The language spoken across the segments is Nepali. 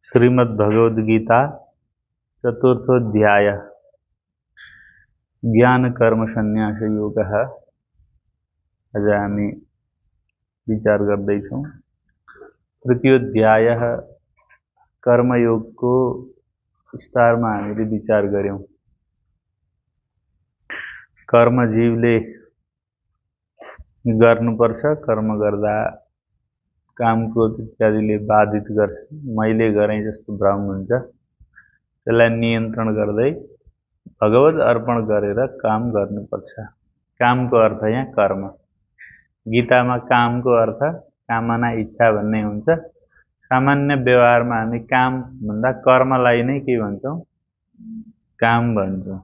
श्रीमद्भगवद्गीता चतुर्थोध्याय ज्ञान कर्म संन्यास योग आज हामी विचार गर्दैछौँ। तृतीयोध्याय कर्मयोगको विस्तारमा हामीले विचार गर्यौं। कर्मजीवले गर्नुपर्छ, कर्म गर्दा काम क्रोध इत्यादिले बाधित गर्छ। मैले गरेँ जस्तो भ्रम हुन्छ, त्यसलाई नियन्त्रण गर्दै भगवत अर्पण गरेर काम गर्नुपर्छ। कामको अर्थ यहाँ कर्म। गीतामा कामको अर्थ कामना इच्छा भन्ने हुन्छ। सामान्य व्यवहारमा हामी काम भन्दा कर्मलाई नै के भन्छौँ? काम भन्छौँ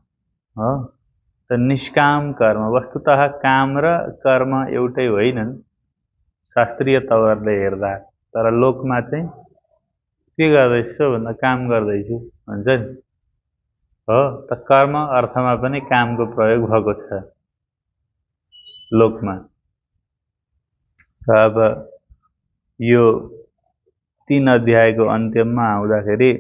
हो। त निष्काम कर्म, वस्तुतः काम र कर्म एउटै होइनन् शास्त्रीय तवरले हेर्दा। तर लोकमा चाहिँ के गर्दैछु भन्दा काम गर्दैछु भन्छ नि हो। त कर्म अर्थमा पनि कामको प्रयोग भएको छ लोकमा। अब यो 3 अध्यायको अन्त्यमा आउँदाखेरि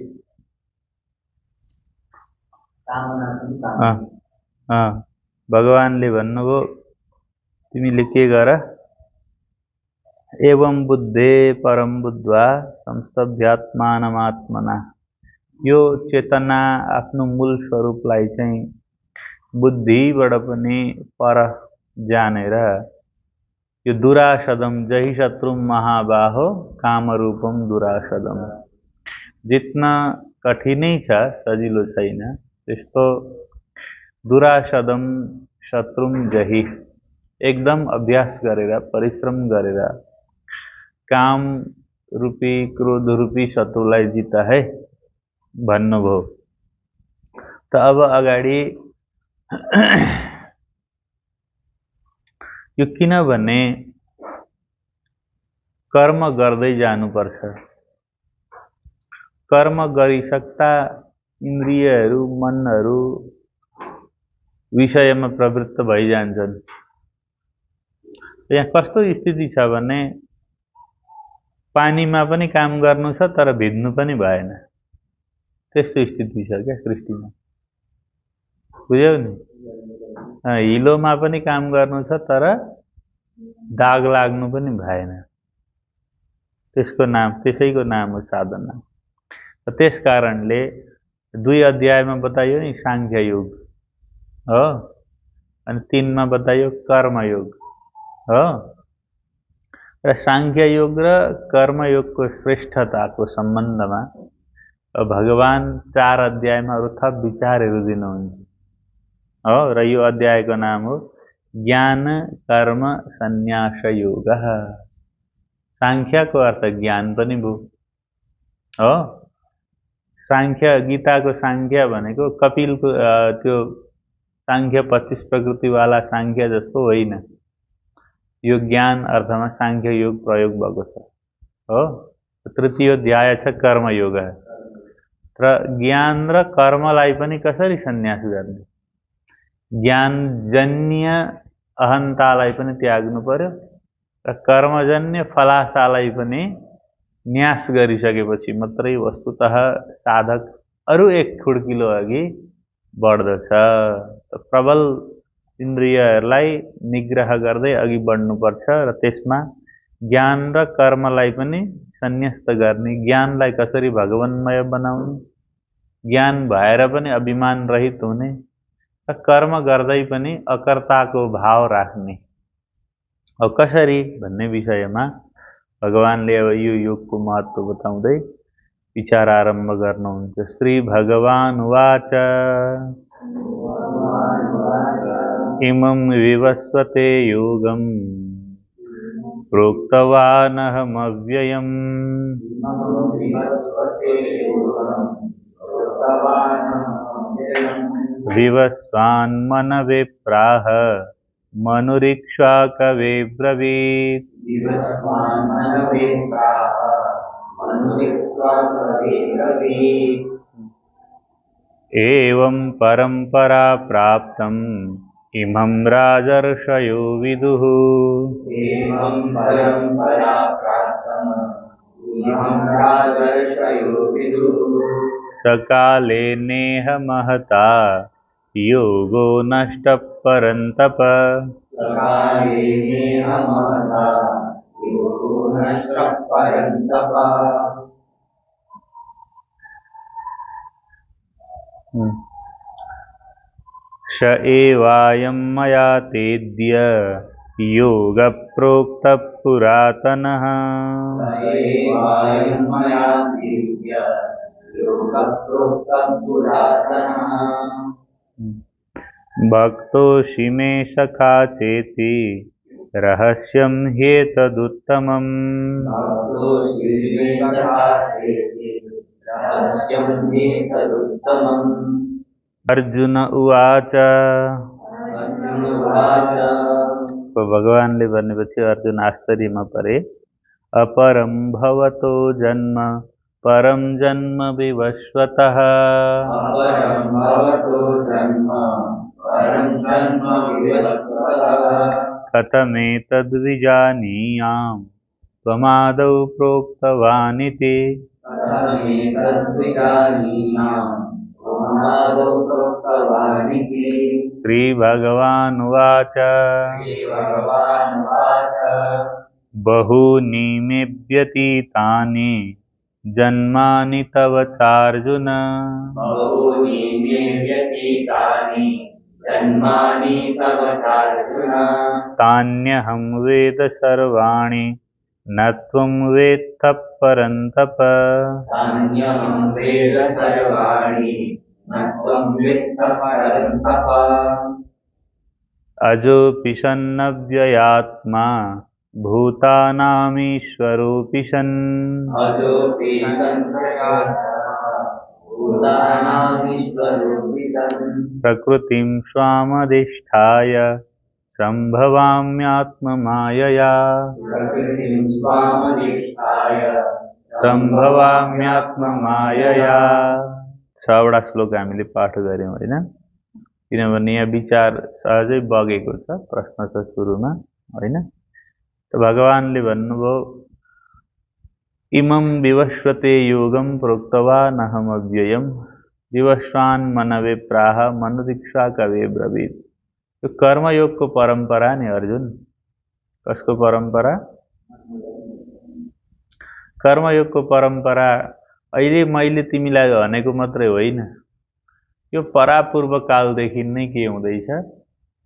भगवानले भन्नुभयो, तिमीले के गर? एवं बुद्धे परम बुद्ध्वा संस्तभ्यात्मानमात्मना। यो चेतना आफ्नो मूल स्वरूपलाई चाहिँ बुद्धिबाट पनि पर जानेर यो दुरासदम जहि शत्रुम महाबाहो कामरूपम दुरासदम। जित्न कठिनै छ, सजिलो छैन, त्यस्तो दुरासदम शत्रुम जहि एकदम अभ्यास गरेर परिश्रम गरेर काम रूपी क्रोध रूपी शत्रुलाई जित है भन्नुभयो। त अब अगाडि यो किनभने कर्म गर्दै जानुपर्छ। कर्म गरिसक्दा इन्द्रियहरू मनहरू विषयमा प्रवृत्त भइजान्छन्। यहाँ कस्तो स्थिति छ भने पानीमा पनि काम गर्नु छ तर भिज्नु पनि भएन, त्यस्तो स्थिति छ क्या सृष्टिमा। बुझ्यौ नि? हिलोमा पनि काम गर्नु छ तर दाग लाग्नु पनि भएन, त्यसैको नाम हो साधना। त्यस कारणले 2 अध्यायमा बताइयो नि सांख्य योग हो, अनि 3 मा बताइयो कर्मयोग हो। र सांख्य योग र कर्मयोगको श्रेष्ठताको सम्बन्धमा भगवान 4 अध्यायमा अरु थप विचारहरू दिनुहुन्छ हो। र यो अध्यायको नाम हो ज्ञान कर्म संन्यास योग। सांख्यको अर्थ ज्ञान पनि भयो हो। सांख्य, गीताको सांख्य भनेको कपिलको त्यो सांख्य 25 प्रकृतिवाला सांख्य जस्तो होइन। यो ज्ञान अर्थमा सांख्य योग प्रयोग भएको छ हो। तृतीय अध्याय छ कर्मयोग। र ज्ञान र कर्मलाई पनि कसरी संन्यास गर्ने? ज्ञानजन्य अहन्तालाई पनि त्याग्नु पर्यो र कर्मजन्य फलासालाई पनि न्यास गरिसकेपछि मात्रै वस्तुतः साधक अरु एक खुड्किलो अघि बढ्दछ। प्रबल इन्द्रियहरूलाई निग्रह गर्दै अघि बढ्नुपर्छ र त्यसमा ज्ञान र कर्मलाई पनि संन्यस्त गर्ने। ज्ञानलाई कसरी भगवान्मय बनाउने, ज्ञान भएर पनि अभिमान रहित हुने, र कर्म गर्दै पनि अकर्ताको भाव राख्ने। अब कसरी भन्ने विषयमा भगवानले अब यो योगको महत्त्व बताउँदै विचार आरम्भ गर्नुहुन्छ। श्री भगवान उवाच इमं विवस्वते योगं प्रोक्तवानहमव्ययम् विवस्वान्मनवे प्राह मनुरीक्ष्वाकवे ब्रवीत्। एवं परम्परा प्राप्तम् इमं राजर्षयो विदुः। इमं राजर्षयो विदुः सकाले नेह महता योगो नष्टः परन्तप। सकाले नेह महता योगो नष्टः परन्तप। स एवायं मया तेद्य योगः प्रोक्तः पुरातनः। स एवायं मया तेद्य योगः प्रोक्तः पुरातनः। भक्तोऽसि मे सखा चेति रहस्यं ह्येतदुत्तमम्। भक्तोऽसि मे सखा चेति रहस्यं ह्येतदुत्तमम्। अर्जुन उवाच। अर्जुन उवाच। तो भगवानले भनेपछि अर्जुन आश्चर्यमा परे। अपरं भवतो जन्म परं जन्म विवस्वतः। अपरं भवतो जन्म परं जन्म विवस्वतः। कथमेतद्विजानीयाम् त्वमादौ प्रोक्तवानिति। कथमेतद्विजानीयाम् त्वमादौ प्रोक्तवानिति। श्रीभगवानुवाच। श्रीभगवानुवाच। बहूनि मे व्यतीतानि जन्मानि तव चार्जुन। बहूनि मे व्यतीतानि जन्मानि तव चार्जुन। तान्यहं वेद सर्वाणि न त्वं वेत्थ परन्तप। तान्यहं वेद सर्वाणि न त्वं वेत्थ परन्तप। अजोऽपि सन्नव्ययात्मा भूतानामीश्वरोऽपि सन्। अजोऽपि सन्प्रकाशः भूतानामीश्वरोऽपि सन्। प्रकृतिं स्वामधिष्ठाय सम्भवाम्यात्ममायया। प्रकृतिं स्वामधिष्ठाय सम्भवाम्यात्ममायया। छवटा श्लोक हामीले पाठ गर्यौं हैन, किनभने यहाँ विचार सहजै बगेको छ, प्रश्न छ सुरुमा हैन। त भगवानले भन्नुभयो इमं विवस्वते योगं प्रोक्तवानहमव्ययम् विवस्वान् मनवे प्राह मनुदीक्षा कवे ब्रवीत। यो कर्मयोगको परम्परा नि अर्जुन। कसको परम्परा? कर्मयोगको परम्परा अहिले मैले तिमीलाई भनेको मात्रै होइन, यो परापूर्व कालदेखि नै के हुँदैछ,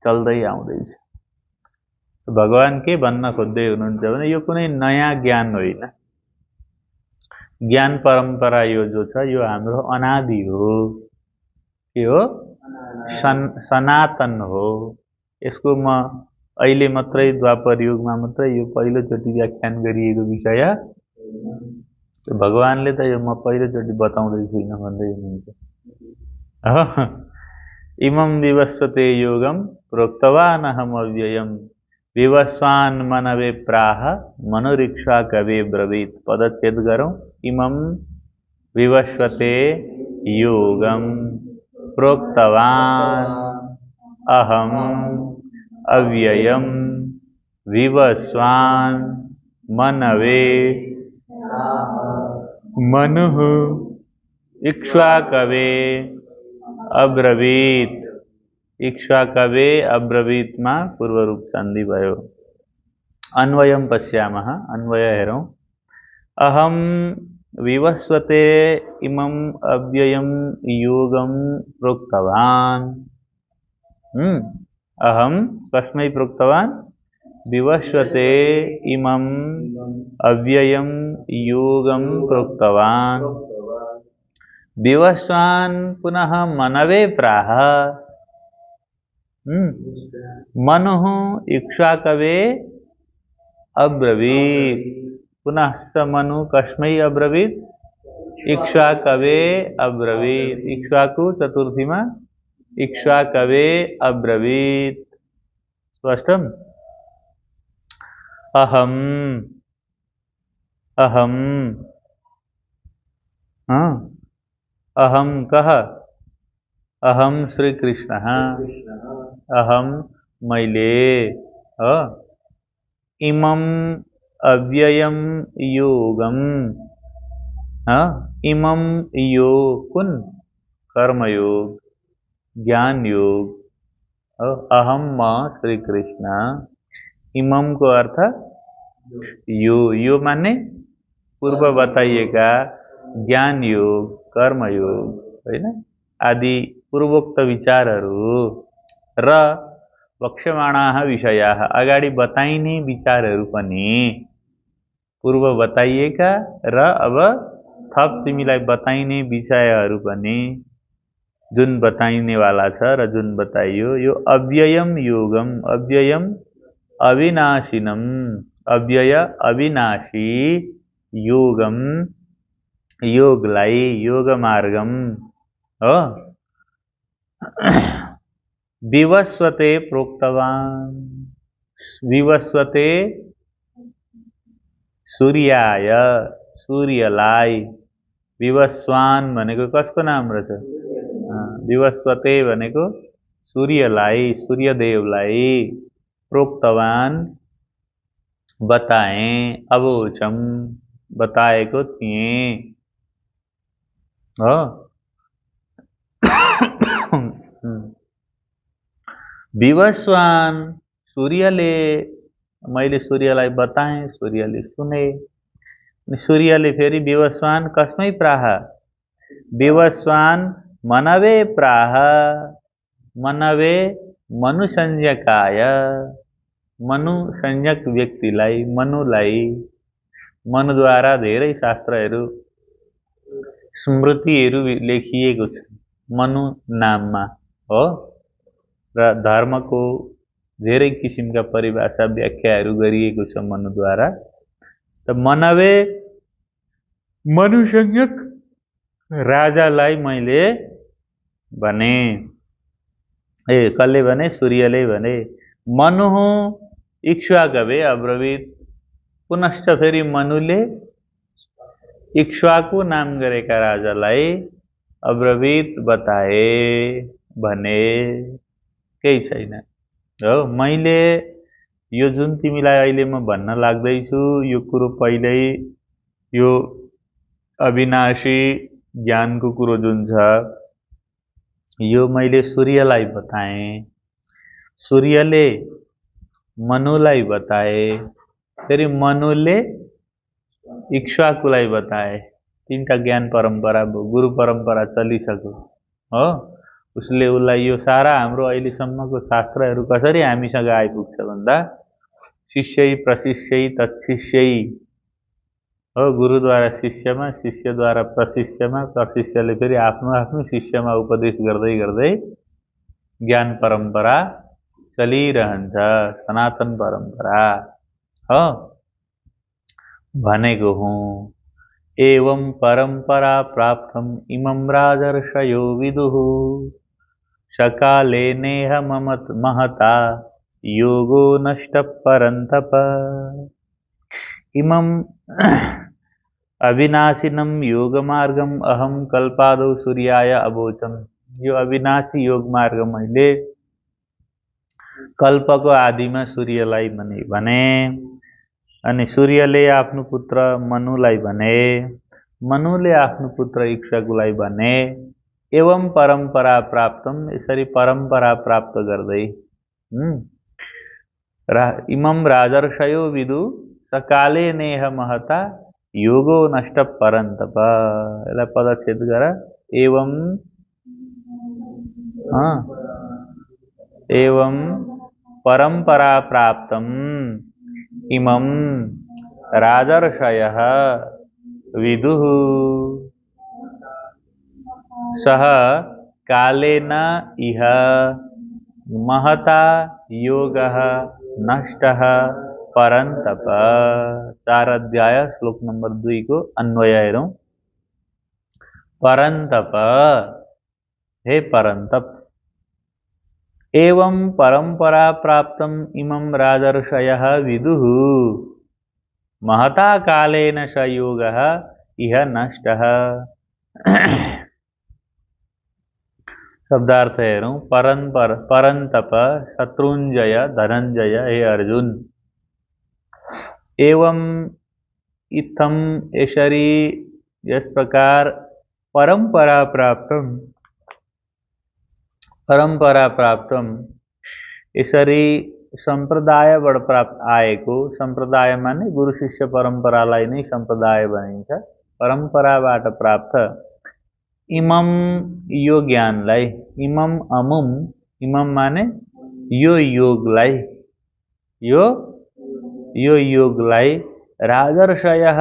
चल्दै आउँदैछ। भगवान के भन्न खोज्दै हुनुहुन्छ भने यो कुनै नयाँ ज्ञान होइन। ज्ञान परम्परा यो जो छ यो हाम्रो अनादि हो। के हो? सनातन हो। यसको म अहिले मात्रै द्वापर युगमा मात्रै यो पहिलोचोटि व्याख्यान गरिएको विषय। भगवानले त यो म पहिलोचोटि बताउँदै छुइनँ भन्दै हुनुहुन्छ। इमं विवस्वते योगं प्रोक्तवानहम अव्ययम् विवस्वान् मनवे प्राह मनुरीक्षा कवे ब्रवीत। पदच्छेद गरौं। इमं विवस्वते योगं प्रोक्तवान् अहम् अव्ययम् विवस्वान् मनवे मनुः इक्ष्वाकवे अब्रवीत। इक्ष्वाकवे अब्रवीतमा पूर्वरूप सन्धि भयो। अन्वयं पश्यामः। अन्वय हेरौं। अहं विवस्वते इमं अव्ययं योगं प्रोक्तवान्। अहं कस्मै प्रोक्तवान्? विवस्वते इमं अव्ययं योगं प्रोक्तवान्। विवस्वान् पुनः मनवे प्राह मनुः इक्ष्वाकवे अब्रवीत्। पुनः स मनु कस्मै अब्रवीत्? इक्ष्वाकवे अब्रवीत्। इक्ष्वाकु चतुर्थीमा इक्ष्वाकवे अब्रवीत्। स्पष्टम्? अहम् अहं कः? अहं श्रीकृष्णः। अहं मैले इमं अव्ययम योगम, इमम योग कुन कर्मयोग, ज्ञान योग, अहम म श्री कृष्ण। इमम को अर्थ यो माने पूर्व बताइएका ज्ञान योग, कर्म योग हैन आदि पूर्वोक्त विचारहरू र वक्ष्यमाणाः विषयाः अगाडि बताइने विचारहरू पनि पूर्व बताइएका र अब थप तिमीलाई बताइने विषयहरू पनि जुन बताइने वाला छ र जुन बताइयो यो अव्ययम योगम, अव्ययम अविनाशिनम, अव्यय अविनाशी योगम योगलाई, योग मार्गम हो विवस्वते प्रोक्तवान। विवस्वते सूर्याय, सूर्यलाई, विवस्वान भनेको कसको नाम रहेछ? विवस्वते भनेको सूर्यलाई, सूर्यदेवलाई, प्रोक्तवान बताए, अवोचम बताएको थिएँ हो। विवस्वान सूर्यले, मैले सूर्यलाई बताएँ, सूर्यले सुने। सूर्यले फेरि विवस्वान कसमै प्राह? विवस्वान मनवे प्राह, मनवे मनुसंज्ञकाय, मनुसंज्ञक व्यक्तिलाई, मनुलाई, मनुद्वारा धेरै शास्त्रहरू स्मृतिहरू लेखिएको छ मनु नाममा हो र धर्मको धेरै किसिमका परिभाषा व्याख्याहरू गरिएको छ मनुद्वारा। त मनवे मनुसंज्ञक राजालाई मैले भने, कसले भने? सूर्यले भने। मनुः इक्ष्वाकवे अब्रवीत, पुनश्च फेरि मनुले इक्ष्वाकु नाम गरेका राजालाई अब्रवीत बताए भने। केही छैन हो। मैले यो जुन तिमीलाई अहिले म भन्न लाग्दैछु यो कुरो पहिल्यै यो अविनाशी ज्ञानको कुरो जुन छ यो मैले सूर्यलाई बताएँ, सूर्यले मनुलाई बताए, फेरि मनुले इक्ष्वाकुलाई बताए। तिनका ज्ञान परम्परा गुरु परम्परा चलिसक्यो हो। उसले उसलाई यो सारा हाम्रो अहिलेसम्मको शास्त्रहरू कसरी हामीसँग आइपुग्छ भन्दा शिष्यै प्रशिष्यै तत्शिष्यै हो। गुरुद्वारा शिष्यमा, शिष्यद्वारा प्रशिष्यमा, प्रशिष्यले फेरि आफ्नो आफ्नो शिष्यमा उपदेश गर्दै गर्दै ज्ञान परम्परा चलिरहन्छ, सनातन परम्परा हो भनेको हुँ। एवं परम्परा प्राप्तम इमं राजर्षयो विदुः सकाले नेह महता योगो नष्ट परन्तप। इमं अविनाशिनम योग मार्गम अहम कल्पादौ सूर्याय अवोचम। यो अविनाशी योग मार्ग मैले कल्पको आदिमा सूर्यलाई भने अनि सूर्यले आफ्नो पुत्र मनुलाई भने, मनुले आफ्नो पुत्र इक्ष्वाकुलाई भने। एवं परम्परा प्राप्तम, यसरी परम्परा प्राप्त गर्दै इमं राजर्षयो विदु सकाले नेह महता योगो नष्ट परन्तप। यसलाई पदच्छेद गर। एवं परम्परा प्राप्तम इमं राजर्षयः विदुः सह कालेन इह महता योगः नष्टः परन्तप। 4 अध्याय श्लोक नंबर 2 को अन्वय हेरौं। परन्तप, हे परन्तप। एवं परंपरा प्राप्तम इमं राजर्षयः विदुः महता कालेन स योगः इह नष्टः। शब्दार्थ हेरौं। परंतप शत्रुंजय धनंजय, हे अर्जुन। एवं इत्थम यसरी यस प्रकार परंपरा प्राप्तम यसरी संप्रदायबाट प्राप्त आएको, संप्रदाय माने गुरु शिष्य परम्परालाई नै संप्रदाय भनिन्छ, परम्पराबाट प्राप्त इमम यो ज्ञानलाई, इमम अमुम, इमम माने यो योगलाई, यो योगलाई राजर्षयः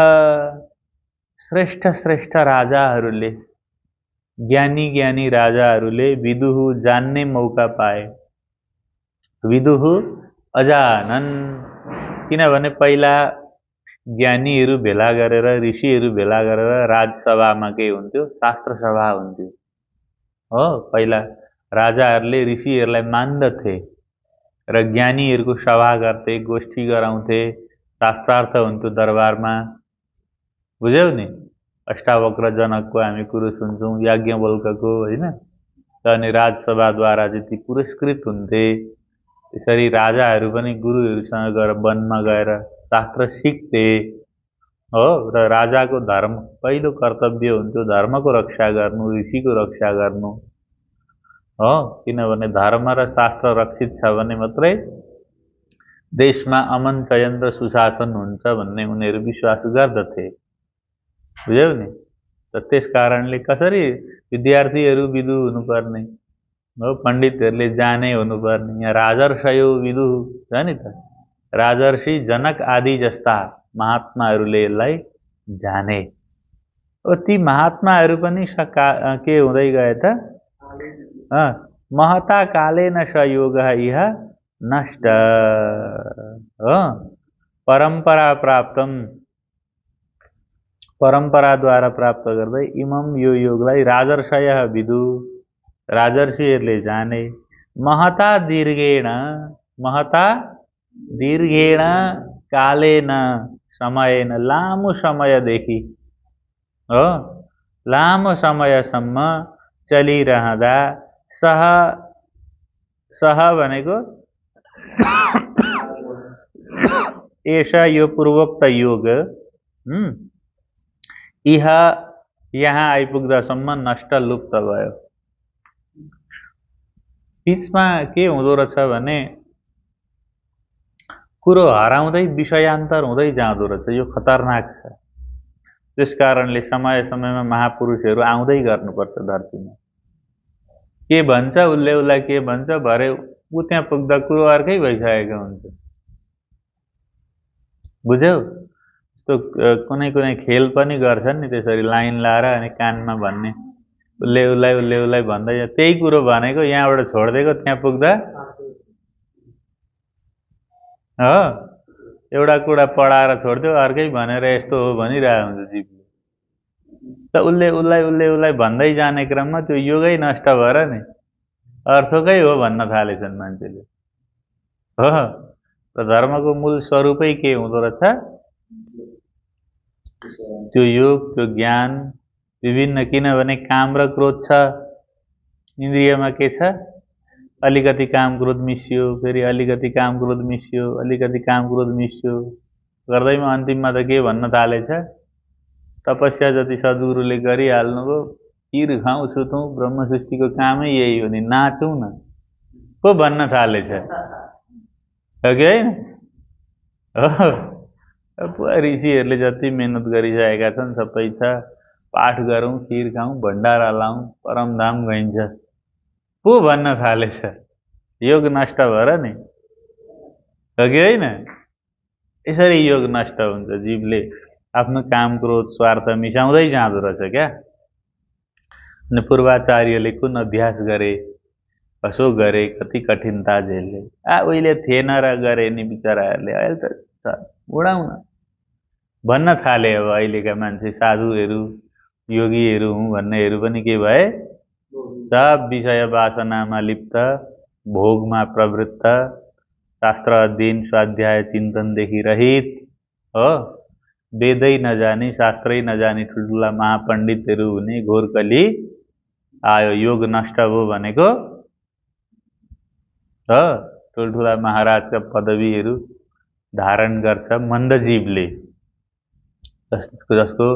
श्रेष्ठ श्रेष्ठ राजाहरूले, ज्ञानी राजाहरूले विदुहु जान्ने मौका पाए। विदुहु अजानन, किनभने पहिला ज्ञानीहरू भेला गरेर, ऋषिहरू भेला गरेर राजसभामा के हुन्थ्यो, शास्त्र सभा हुन्थ्यो हो। पहिला राजाहरूले ऋषिहरूलाई मान्दथे र ज्ञानीहरूको सभा गर्थे, गोष्ठी गराउँथे, शास्त्रार्थ हुन्थ्यो दरबारमा। बुझ्यौ नि? अष्टावक्र जनकको हामी कुरो सुन्छौँ, याज्ञवल्कको होइन। अनि राजसभाद्वारा जति पुरस्कृत हुन्थे, त्यसरी राजाहरू पनि गुरुहरूसँग गएर वनमा गएर शास्त्र सिक्थे हो। र राजाको धर्म पहिलो कर्तव्य हुन्थ्यो धर्मको रक्षा गर्नु, ऋषिको रक्षा गर्नु हो। किनभने धर्म र शास्त्र रक्षित छ भने मात्रै देशमा अमन चयन र सुशासन हुन्छ भन्ने उनीहरू विश्वास गर्दथे। बुझ्यौ नि? र त्यस कारणले कसरी विद्यार्थीहरू विदु हुनुपर्ने हो, पण्डितहरूले जाने हुनुपर्ने। यहाँ राजर्षयो विदु छ नि त, राजर्षि जनक आदि जस्ता महात्माहरूले यसलाई जाने। ती महात्माहरू पनि के हुँदै गए त? महता कालेन स योगः इह नष्ट हो। परम्परा प्राप्तम, परम्पराद्वारा प्राप्त गर्दै इमम यो योगलाई राजर्षयः विदु, राजर्षिहरूले जाने। महता दीर्घेण कालेन समयेन, लामो समयदेखि हो, लामो समयसम्म चलिरहँदा सह भनेको ऐसा यो पूर्वोक्त योग इह यहाँ आइपुग्दासम्म नष्ट लुप्त भयो। बीचमा के हुँदो रहेछ भने कुरो हराउँदै विषयान्तर हुँदै जाँदो रहेछ। यो खतरनाक छ। त्यस कारणले समय समयमा महापुरुषहरू आउँदै गर्नुपर्छ धरतीमा। के भन्छ उसले उसलाई के भन्छ, भरे ऊ त्यहाँ पुग्दा कुरो अर्कै भइसकेको हुन्छ। बुझ्यौ? यस्तो कुनै खेल पनि गर्छन् नि त्यसरी, लाइन लाएर अनि कानमा भन्ने, उसले उसलाई भन्दै त्यही कुरो भनेको यहाँबाट छोडिदिएको, त्यहाँ पुग्दा हो एउटा कुरा पढाएर छोड्थ्यो, अर्कै भनेर यस्तो हो भनिरहेको हुन्छ जीवले। त उसलाई भन्दै जाने क्रममा त्यो योगै नष्ट भएर नि अर्थकै हो भन्न थालेछन् मान्छेले हो। र धर्मको मूल स्वरूपै के हुँदो रहेछ? त्यो योग, त्यो ज्ञान विभिन्न। किनभने काम र क्रोध छ इन्द्रियमा, के छ? अलिकति काम क्रोध मिसियो, फेरि अलिकति काम क्रोध मिसियो, अलिकति काम क्रोध मिसियो गर्दैमा अन्तिममा त के भन्न थालेछ? तपस्या जति सद्गुरुले गरिहाल्नुभयो, खिर खाउँ सुतौँ, ब्रह्म सृष्टिको कामै यही हो नि, नाचौँ न पो भन्न थालेछ हो कि होइन? ऋषिहरूले जति मेहनत गरिसकेका छन् सबै छ। पाठ गरौँ, खिर खाउँ, भण्डारा लाउँ, परमधाम गइन्छ पो भन्न थालेछ। योग नष्ट भएर नि हो कि होइन? यसरी योग नष्ट हुन्छ। जीवले आफ्नो काम क्रोध स्वार्थ मिसाउँदै जाँदो रहेछ क्या। अनि पूर्वाचार्यले कुन अभ्यास गरे, कसो गरे, कति कठिनता झेल्ले। उहिले थिएन र गरे नि बिचराहरूले, अहिले त उडाउन भन्न थाले। अब अहिलेका मान्छे साधुहरू योगीहरू हुँ भन्नेहरू पनि के भए? सब विषय वासनामा लिप्त, भोगमा प्रवृत्त, शास्त्र अध्ययन स्वाध्याय चिन्तनदेखि रहित हो। वेदै नजानी, शास्त्रै नजानी ठुल्ठुला महापण्डितहरू हुने घोर कली आयो। योग नष्ट भयो भनेको हो। ठुल्ठुला महाराजका पदवीहरू धारण गर्छ मन्दजीवले, जसको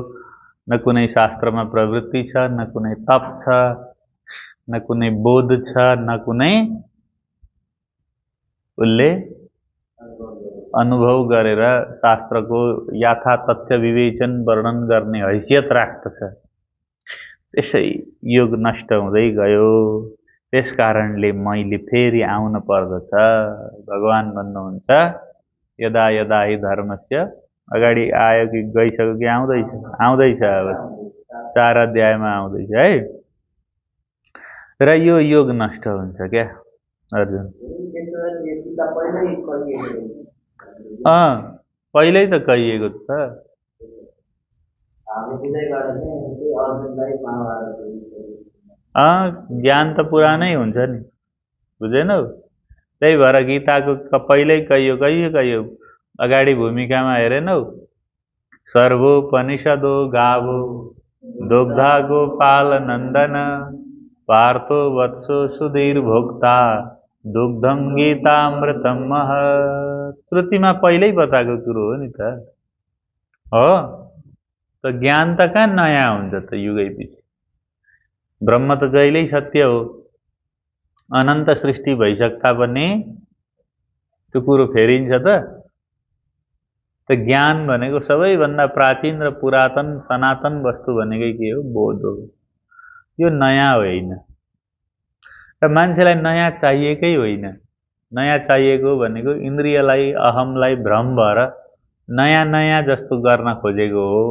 न कुनै शास्त्रमा प्रवृत्ति छ, न कुनै तप छ, न कुनै बोध छ, न कुनै उसले अनुभव गरेर शास्त्रको यथातथ्य विवेचन वर्णन गर्ने हैसियत राख्दछ। त्यसै योग नष्ट हुँदै गयो। त्यस कारणले मैले फेरि आउन पर्दछ। भगवान भन्नुहुन्छ यदा यदा हि धर्मस्य, अगाडि आयो कि गइसक्यो कि आउँदैछ? आउँदैछ, अब 4 अध्यायमा आउँदैछ है। र यो योग नष्ट हुन्छ क्या अर्जुन। पहिल्यै त कहिएको छ। ज्ञान त पुरानै हुन्छ नि, बुझेनौ? त्यही भएर गीताको पहिल्यै कहियो अगाडि भूमिकामा हेरेनौ? सर्वोपनिषदो गावो दुग्धा गोपाल नन्दन पार्थो वत्सो सुधीर भोक्ता दुग्धम गीतामृतम महत्। श्रुतिमा पहिल्यै बताएको कुरो हो नि त। हो त ज्ञान त कहाँ नयाँ हुन्छ त युगै पछि? ब्रह्म त जहिल्यै सत्य हो। अनन्त सृष्टि भइसक्दा पनि त्यो कुरो फेरिन्छ त? त ज्ञान भनेको सबैभन्दा प्राचीन र पुरातन सनातन वस्तु भनेकै के हो? बोध हो। यो नयाँ होइन। र मान्छेलाई नयाँ चाहिएकै होइन। नयाँ चाहिएको भनेको इन्द्रियलाई, अहमलाई भ्रम भएर नयाँ नयाँ जस्तो गर्न खोजेको हो।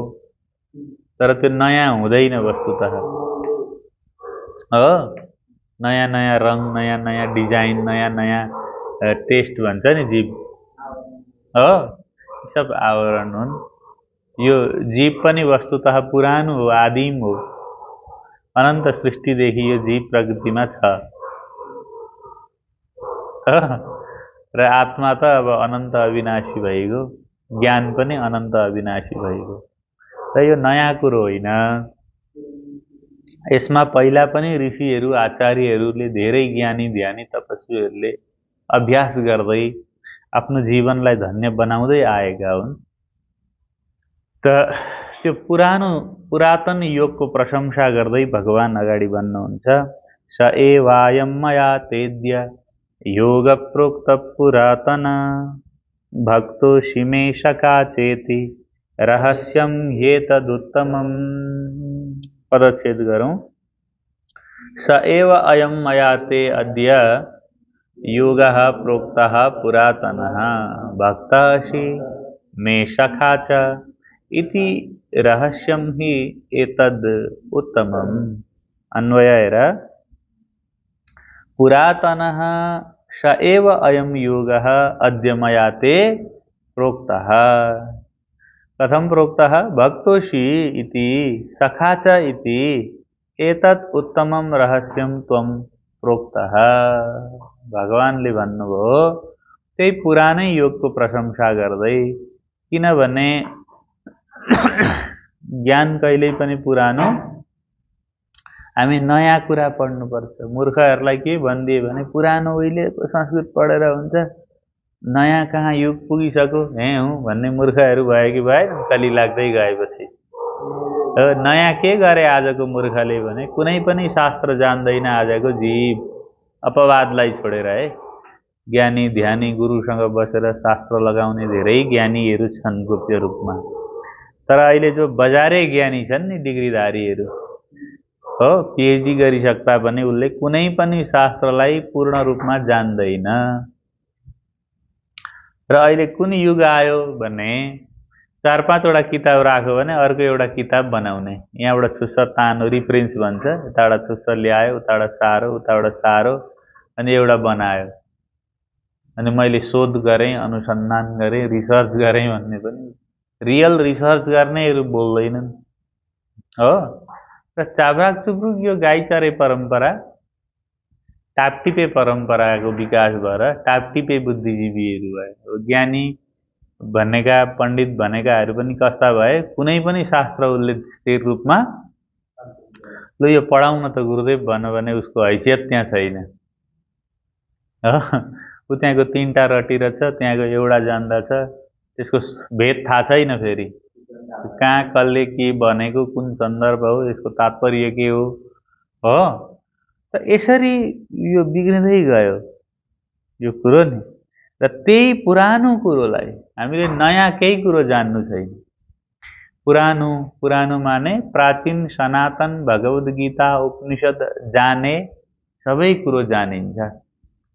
तर त्यो नयाँ हुँदैन वस्तुतः। हो, नयाँ नयाँ रङ, नयाँ नयाँ डिजाइन, नयाँ नयाँ टेस्ट भन्छ नि जीव। हो, सब आवरण हुन्। यो जीव पनि वस्तुतः पुरानो हो, आदिम हो। अनन्त सृष्टिदेखि यो जीव प्रकृतिमा छ। र आत्मा त अब अनन्त अविनाशी भइगयो, ज्ञान पनि अनन्त अविनाशी भइगयो। र यो नयाँ कुरो होइन। यसमा पहिला पनि ऋषिहरू, आचार्यहरूले, धेरै ज्ञानी ध्यानी तपस्वीहरूले अभ्यास गर्दै आफ्नो जीवनलाई धन्य बनाउँदै आएका हुन्। त त्यो पुरातन योगको प्रशंसा गर्दै भगवान अगाडि भन्नुहुन्छ, स एवायं मया तेद्य योग प्रोक्त पुरातन भक्तोऽसि मे सखा चेति रहस्यं ह्येतदुत्तमम्। पदच्छेद गरौँ। स एव अयं मया ते अद्य योगः प्रोक्तः पुरातनः भक्तोऽसि मे सखा च इति रहस्यं हि एतद् उत्तमम्। अन्वय हेर। पुरातनः स एव अयं योगः अद्य मया ते प्रोक्तः। कथं प्रोक्तः? भक्तोऽसि इति सखा च इति एतत् उत्तमं रहस्यं त्वं प्रोक्तः। भगवानले भन्नुभयो त्यही पुरानै योगको प्रशंसा गर्दै, किनभने ज्ञान कहिल्यै पनि पुरानो। हामी नयाँ कुरा पढ्नुपर्छ। मूर्खहरूलाई के भनिदिए भने पुरानो उहिलेको संस्कृत पढेर हुन्छ, नयाँ कहाँ युग पुगिसक्यो हे हुँ भन्ने मूर्खहरू भयो कि भएन? कली लाग्दै गएपछि नयाँ के गरे आजको मूर्खले भने कुनै पनि शास्त्र जान्दैन आजको जीव, अपवादलाई छोडेर है। ज्ञानी ध्यानी गुरुसँग बसेर शास्त्र लगाउने धेरै ज्ञानीहरू छन् गुप्त रूपमा। तर अहिले जो बजारे ज्ञानी छन् नि, डिग्रीधारीहरू हो, पिएचडी गरिसक्दा पनि उसले कुनै पनि शास्त्रलाई पूर्ण रूपमा जान्दैन। र अहिले कुन युग आयो भने 4-5वटा किताब राख्यो भने अर्को एउटा किताब बनाउने। यहाँबाट छुस्स तानो, रिप्रिन्स भन्छ, यताबाट छुस्स ल्यायो, उताबाट सारो अनि एउटा बनायो। अनि मैले शोध गरेँ, अनुसन्धान गरेँ, रिसर्च गरेँ भन्ने पनि रियल रिसर्च गर्नेहरू बोल्दैनन्। हो, र चाब्राक चुब्रुक यो गाई चरे परम्परा, टापटिपे परम्पराको विकास भएर टापटिपे बुद्धिजीवीहरू भए। ज्ञानी भनेका, पण्डित भनेकाहरू पनि कस्ता भए? कुनै पनि शास्त्र उसले स्थिर रूपमा ल यो पढाउन त गुरुदेव भन्यो भने उसको हैसियत त्यहाँ छैन। ऊ त्यहाँको 3टा रटी रहेछ, त्यहाँको एउटा जान्दछ, त्यसको भेद थाहा छैन। फेरि कहाँ कसले के भनेको, कुन सन्दर्भ हो, यसको तात्पर्य के हो त यसरी यो बिग्रिँदै गयो यो कुरो नि। र त्यही पुरानो कुरोलाई हामीले नयाँ केही कुरो जान्नु छैन। पुरानो पुरानो माने प्राचीन सनातन भगवद् गीता उपनिषद जाने सबै कुरो जानिन्छ।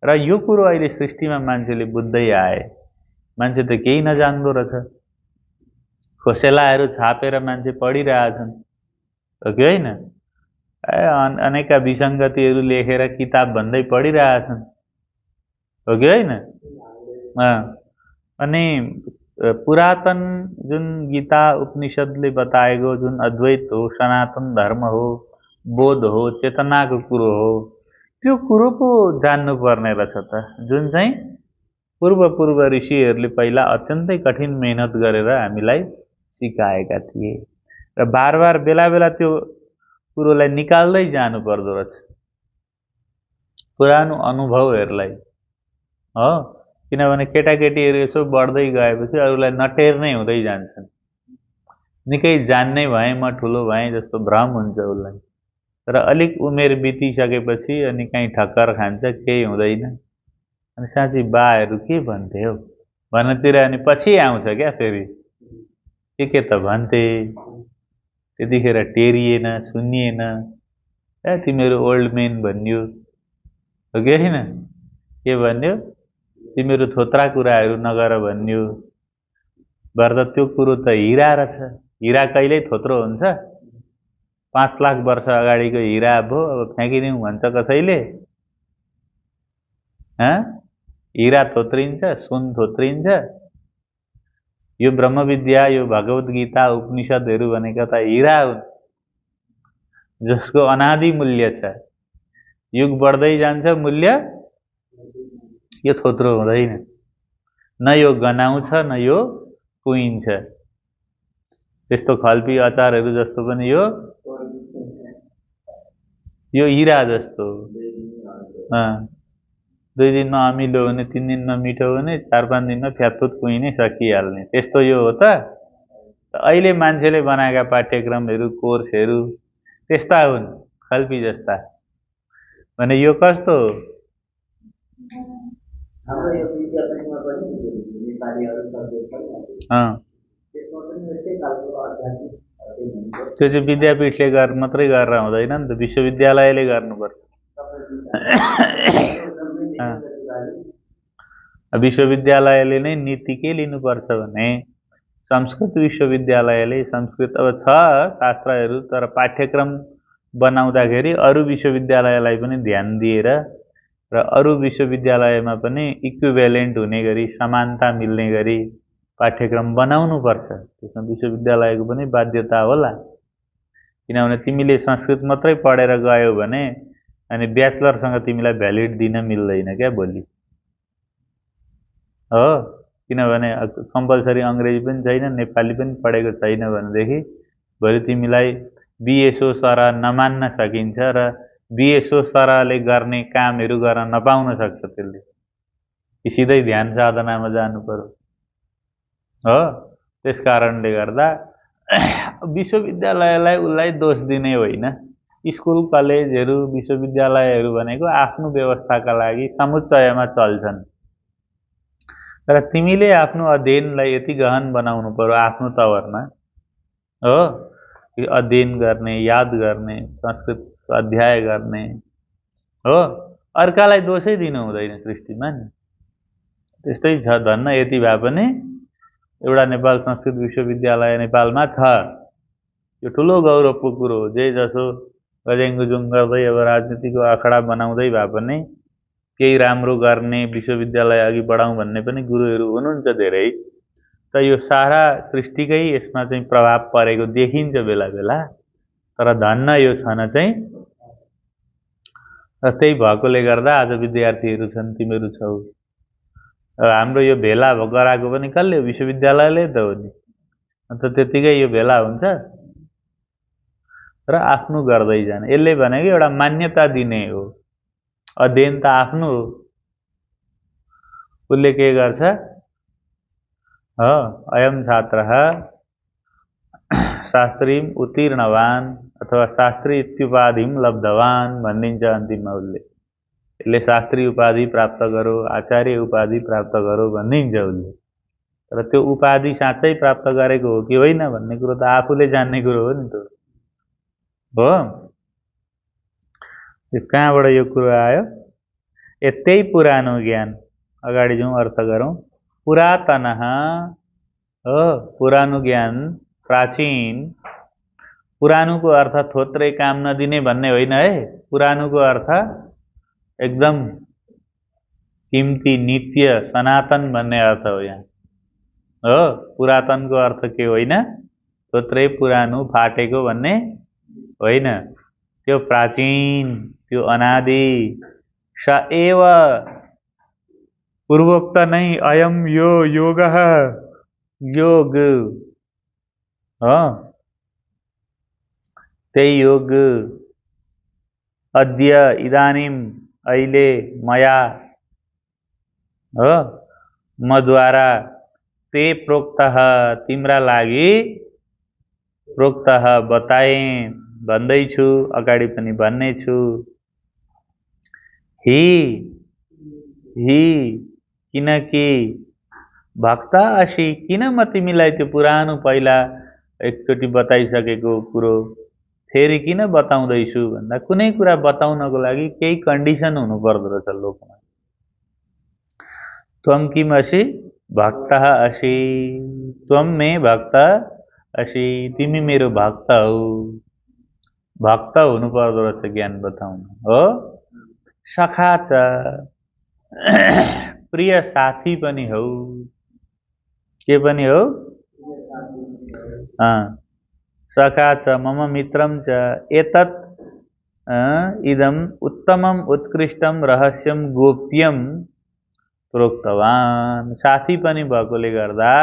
र यो कुरो अहिले सृष्टिमा मान्छेले बुझ्दै आए। मान्छे त केही नजान्दो रहेछ, खोसेलाहरू छापेर मान्छे पढिरहेछन् हो कि होइन? अनेका विसङ्गतिहरू लेखेर किताब भन्दै पढिरहेछन् हो कि होइन? अनि पुरातन जुन गीता उपनिषदले बताएको जुन अद्वैत हो, सनातन धर्म हो, बोध हो, चेतनाको कुरो हो, त्यो कुरो पो जान्नुपर्ने रहेछ त, जुन चाहिँ पूर्व ऋषिहरूले पहिला अत्यन्तै कठिन मेहनत गरेर हामीलाई सिकाएका थिए। र बार बेला त्यो कुरोलाई निकाल्दै जानु पर्दो रहेछ, पुरानो अनुभवहरूलाई हो। किनभने केटाकेटीहरू यसो बढ्दै गएपछि अरूलाई नटेर्ने हुँदै जान्छन्। निकै जान्ने भएँ, म ठुलो भएँ जस्तो भ्रम हुन्छ उसलाई। तर अलिक उमेर बितिसकेपछि अनि कहीँ ठक्कर खान्छ, केही हुँदैन। अनि साँच्ची बाहरू के भन्थे हो भन्नेतिर अनि पछि आउँछ क्या फेरि, के त भन्थे, त्यतिखेर टेरिएन, सुनिएन। तिमीहरू ओल्ड मेन भन्यो हो कि होइन? के भन्यो? तिमीहरू थोत्रा कुराहरू नगर भन्यो। भर त त्यो कुरो त हिरा रहेछ। हिरा कहिल्यै थोत्रो हुन्छ? 5 लाख वर्ष अगाडिको हिरा भो, अब फ्याँकिदिउँ भन्छ कसैले? हिरा थोत्रिन्छ, सुन थोत्रिन्छ? यो ब्रह्मविद्या, यो भगवद् गीता उपनिषदहरू भनेका त हिरा हुन्, जसको अनादि मूल्य छ। युग बढ्दै जान्छ, मूल्य यो थोत्रो हुँदैन। न यो गनाउँछ, न यो कुइन्छ। त्यस्तो खल्पी अचारहरू जस्तो पनि यो हिरा जस्तो। 2 दिनमा अमिलो हुने, 3 दिनमा मिठो हुने, 4-5 दिनमा फ्यातफुत कुइने, सकिहाल्ने, त्यस्तो यो हो त। अहिले मान्छेले बनाएका पाठ्यक्रमहरू, कोर्सहरू त्यस्ता हुन्, खल्पी जस्ता। भने यो कस्तो हो? हाम्रो यो विद्यापीठमा पनि नेपालीहरू सब्जेक्ट पनि त्यसमा पनि यसै खालको आध्यात्मिक त्यो चाहिँ विद्यापीठले मात्रै गरेर हुँदैन नि त, विश्वविद्यालयले गर्नुपर्छ। विश्वविद्यालयले नै नीति के लिनुपर्छ भने संस्कृत विश्वविद्यालयले संस्कृत अब छ शास्त्रहरू, तर पाठ्यक्रम बनाउँदाखेरि अरू विश्वविद्यालयलाई पनि ध्यान दिएर र अरू विश्वविद्यालयमा पनि इक्विभ्यालेन्ट हुने गरी, समानता मिल्ने गरी पाठ्यक्रम बनाउनुपर्छ। त्यसमा विश्वविद्यालयको पनि बाध्यता होला। किनभने तिमीले संस्कृत मात्रै पढेर गयौ भने अनि ब्याचलरसँग तिमीलाई भ्यालिड दिन मिल्दैन क्या भोलि हो। किनभने कम्पलसरी अङ्ग्रेजी पनि छैन, नेपाली पनि पढेको छैन भनेदेखि भोलि तिमीलाई बिएसओ सर नमान्न सकिन्छ र बिएसओ सरले गर्ने कामहरू गर्न नपाउन सक्छ। त्यसले सिधै ध्यान साधनामा जानु पर्यो हो। त्यस कारणले गर्दा विश्वविद्यालयलाई उसलाई दोष दिने होइन। स्कुल कलेजहरू विश्वविद्यालयहरू भनेको आफ्नो व्यवस्थाका लागि समुच्चयमा चल्छन्। तर तिमीले आफ्नो अध्ययनलाई यति गहन बनाउनु पर्यो आफ्नो तवरमा हो, अध्ययन गर्ने, याद गर्ने, संस्कृत अध्याय गर्ने हो। अर्कालाई दोषै दिनु हुँदैन सृष्टिमा नि। त्यस्तै छ। धन्न यति भए पनि एउटा नेपाल संस्कृत विश्वविद्यालय नेपालमा छ। यो ठुलो गौरवको कुरो हो। जे जसो गजेङगुजुङ गर्दै अब राजनीतिको आखडा बनाउँदै भए पनि केही राम्रो गर्ने, विश्वविद्यालय अघि बढाउँ भन्ने पनि गुरुहरू हुनुहुन्छ धेरै। त यो सारा सृष्टिकै यसमा चाहिँ प्रभाव परेको देखिन्छ बेला बेला। तर धन्न यो छन चाहिँ र त्यही भएकोले गर्दा आज विद्यार्थीहरू छन्, तिमीहरू छौ। हाम्रो यो भेला गराएको पनि कसले हो? विश्वविद्यालयले त हो नि। अन्त त्यतिकै यो भेला हुन्छ र आफ्नो गर्दै जाने। यसले भनेको एउटा मान्यता दिने हो। अध्ययन त आफ्नो हो उसले के गर्छ हो अयम छात्रः शास्त्रीम उत्तीर्णवान अथवा शास्त्री इत्युपाधिम लब्धवान भनिदिन्छ अन्तिममा उसले। यसले शास्त्री उपाधि प्राप्त गरो, आचार्य उपाधि प्राप्त गरो भनिदिन्छ उसले। तर त्यो उपाधि साँच्चै प्राप्त गरेको हो कि होइन भन्ने कुरो त आफूले जान्ने कुरो हो नि त हो। यो कहाँबाट यो कुरो आयो? यतै पुरानो ज्ञान। अगाडि जाउँ अर्थ गरौँ। पुरातनः हो पुरानो ज्ञान, प्राचीन। पुरानुको अर्थ थोत्रै काम नदिने भन्ने होइन है। पुरानुको अर्थ एकदम किम्ती, नित्य, सनातन भन्ने अर्थ हो यहाँ हो। पुरातनको अर्थ के होइन, थोत्रै पुरानो फाटेको भन्ने होइन। त्यो प्राचीन, त्यो अनादि। स एव पूर्वोक्त नै अयम यो योगः योग हो, त्यही योग अद्य इदानीम अहिले मया हो मद्वारा ते प्रोक्तः तिम्रा लागि प्रोक्तः बताए भन्दैछु, अगाडि पनि भन्ने छु। हि किनकि भक्त असी किन म तिमीलाई त्यो पुरानो पहिला एकचोटि बताइसकेको कुरो फेरि किन बताउँदैछु भन्दा कुनै कुरा बताउनको लागि केही कन्डिसन हुनु पर्दो रहेछ लोकमा। त्वम किम असि भक्तः असि, त्वम मे भक्त असि, तिमी मेरो भक्त हौ। भक्त हुनु पर्दो रहेछ ज्ञान बताउन हो। सखा च प्रिय साथी पनि हौ। के पनि हो? सखा च मम मित्रम च एतत् इदम उत्तमम उत्कृष्टम रहस्यम गोप्यम प्रोक्तवान। साथी पनि भएकोले गर्दा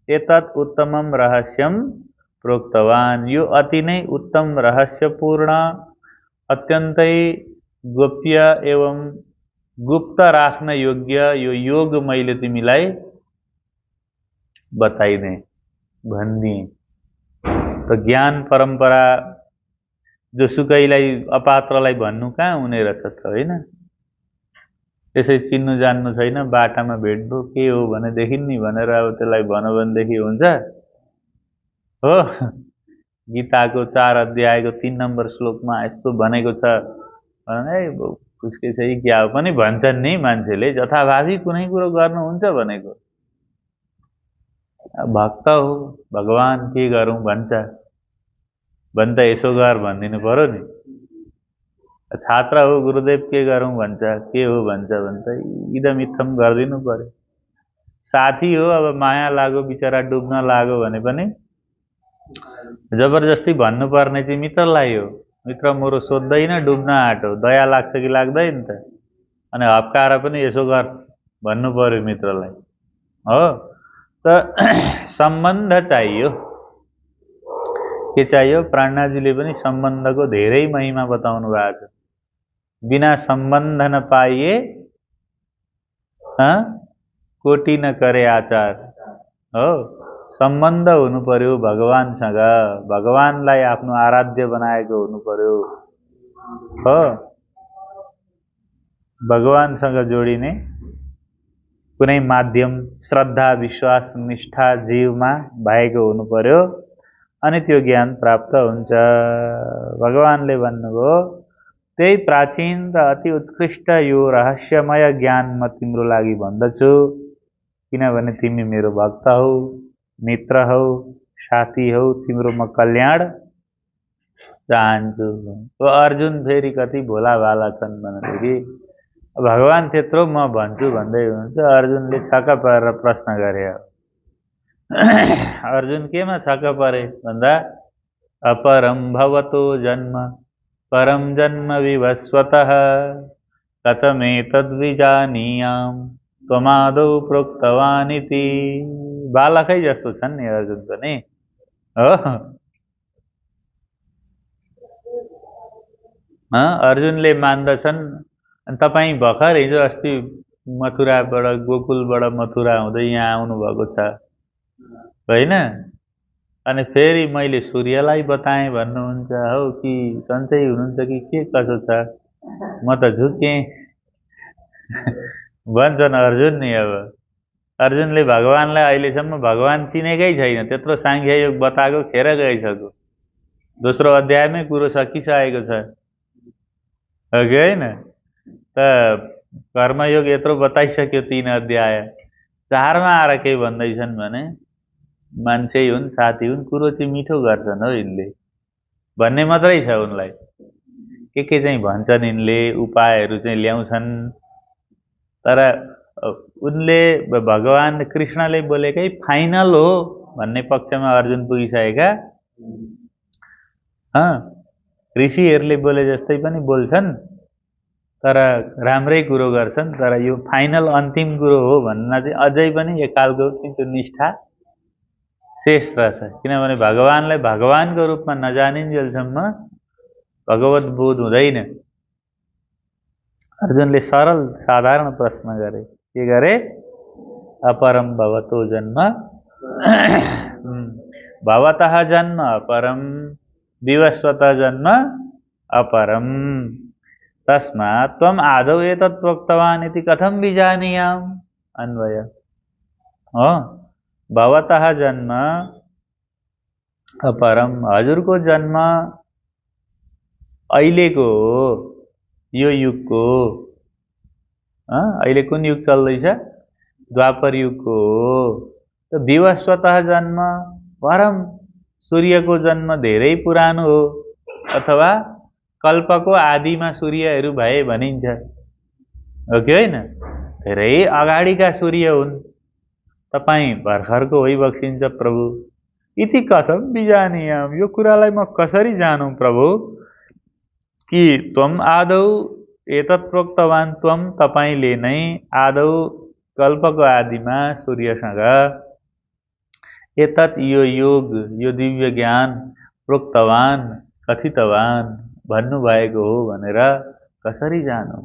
एतत् उत्तमम रहस्यम प्रोक्तवान, यो अति नै उत्तम रहस्यपूर्ण अत्यन्तै गोप्य एवं गुप्त राख्न योग्य यो योग मैले तिमीलाई बताइदिएँ भनिदिएँ। त ज्ञान परम्परा जोसुकैलाई अपात्रलाई भन्नु कहाँ हुने रहेछ त होइन। त्यसै चिन्नु जान्नु छैन, बाटामा भेट्नु के हो भनेदेखि नि भनेर अब त्यसलाई भन्यो भनेदेखि हुन्छ हो। गीताको 4 अध्यायको 3 नम्बर श्लोकमा यस्तो भनेको छ भने उसके चाहिँ क्या हो पनि भन्छन् नि मान्छेले, जथाभावी कुनै कुरो गर्नुहुन्छ भनेको। भक्त हो भगवान के गरौँ भन्छ भन्छ, यसो गर भनिदिनु पर्यो नि। छात्र हो गुरुदेव के गरौँ भन्छ, के हो भन्छ भन्छ इदम इत्थम गरिदिनु पर्यो। साथी हो अब माया लाग्यो बिचरा डुब्न लाग्यो भने पनि जबरजस्ती भन्नुपर्ने चाहिँ मित्रलाई हो। मित्र मोरो सोध्दैन डुब्न आँटो, दया लाग्छ कि लाग्दैन त। अनि हप्काएर पनि यसो गर भन्नु पर्यो मित्रलाई हो। त सम्बन्ध चाहियो। के चाहियो? प्राणनाथजीले पनि सम्बन्धको धेरै महिमा बताउनु भएको छ। बिना सम्बन्ध न पाइए कोटी न करे आचार हो। सम्बन्ध हुनु पर्यो भगवानसँग, भगवानलाई आफ्नो आराध्य बनाएको हुनु पर्यो हो। भगवानसँग जोडिने कुनै माध्यम श्रद्धा विश्वास निष्ठा जीवमा भएको हुनु पर्यो, अनि त्यो ज्ञान प्राप्त हुन्छ। भगवानले भन्नुभयो त्यही प्राचीन र अति उत्कृष्ट यो रहस्यमय ज्ञान म तिम्रो लागि भन्दछु, किनभने तिमी मेरो भक्त हौ, मित्र हौ, साथी हौ, तिम्रो म कल्याण चाहन्छु। अर्जुन फेरि कति भोला भाला छन् भनेदेखि भगवान त्यत्रो म भन्छु भन्दै हुनुहुन्छ। अर्जुनले छक्क परेर प्रश्न गरे। अर्जुन केमा छक्क परे भन्दा अपरम भवतो जन्म परम जन्म विवस्वतः कथमेतद्विजानीयाम त्वमादौ प्रोक्तवानिति। बालकै जस्तो छन् नि अर्जुन पनि हो। अर्जुनले मान्दछन्। अनि तपाईँ भर्खर हिजो अस्ति मथुराबाट गोकुलबाट मथुरा हुँदै यहाँ आउनुभएको छ होइन। अनि फेरि मैले सूर्यलाई बताएँ भन्नुहुन्छ हो कि सन्चै हुनुहुन्छ कि के कसो छ, म त झुकेँ भन्छन् अर्जुन नि। अब अर्जुनले भगवानलाई अहिलेसम्म भगवान चिनेकै छैन, त्यत्रो साङ्ख्य योग बताएको खेर गइसक्यो, दोस्रो अध्यायमै कुरो सकिसकेको छ हो कि होइन। त कर्मयोग यत्रो बताइसक्यो 3 अध्याय, 4मा आएर के भन्दैछन् भने मान्छे हुन् साथी हुन्, कुरो चाहिँ मिठो गर्छन् हो यिनले भन्ने मात्रै छ उनलाई। के चाहिँ भन्छन् यिनले, उपायहरू चाहिँ ल्याउँछन्, तर उनले भगवान कृष्णले बोलेकै फाइनल हो भन्ने पक्षमा अर्जुन पुगिसकेका। ऋषिहरूले बोले जस्तै पनि बोल्छन्, तर राम्रै कुरो गर्छन्, तर यो फाइनल अन्तिम कुरो हो भन्न चाहिँ अझै पनि एक खालको त्यो निष्ठा शेष रहेछ। किनभने भगवानलाई भगवानको रूपमा नजानिन्जेलसम्म भगवत बोध हुँदैन। अर्जुनले सरल साधारण प्रश्न गरे, के गरे? अपरम भवतो जन्म भवतः जन्म अपरम विवस्वतः जन्म अपरम तस्मात् त्वम् आदौ एतत् प्रोक्तवान् इति कथं विजानीयाम्। अन्वय हो, भवतः जन्म अपरम, हजुरको जन्म अहिलेको हो, यो युगको। अहिले कुन युग चल्दैछ? द्वापर युगको हो। विवस्वतः जन्म परम, सूर्यको जन्म धेरै पुरानो हो, अथवा कल्पको आदिमा सूर्यहरू भए भनिन्छ हो कि होइन। धेरै अगाडिका सूर्य हुन्, तपाईँ भर्खरको होइबक्सिन्छ प्रभु। इति कथं बिजानीयाम, यो कुरालाई म कसरी जानौँ प्रभु? कि त्वम आदौ एतत् प्रोक्तवान्, त्वम तपाईले नै आदौ कल्पको आदिमा सूर्यसँग एतत् यो योग यो दिव्य ज्ञान प्रोक्तवान् कथितवान् भन्नुभएको हो भनेर कसरी जानौँ?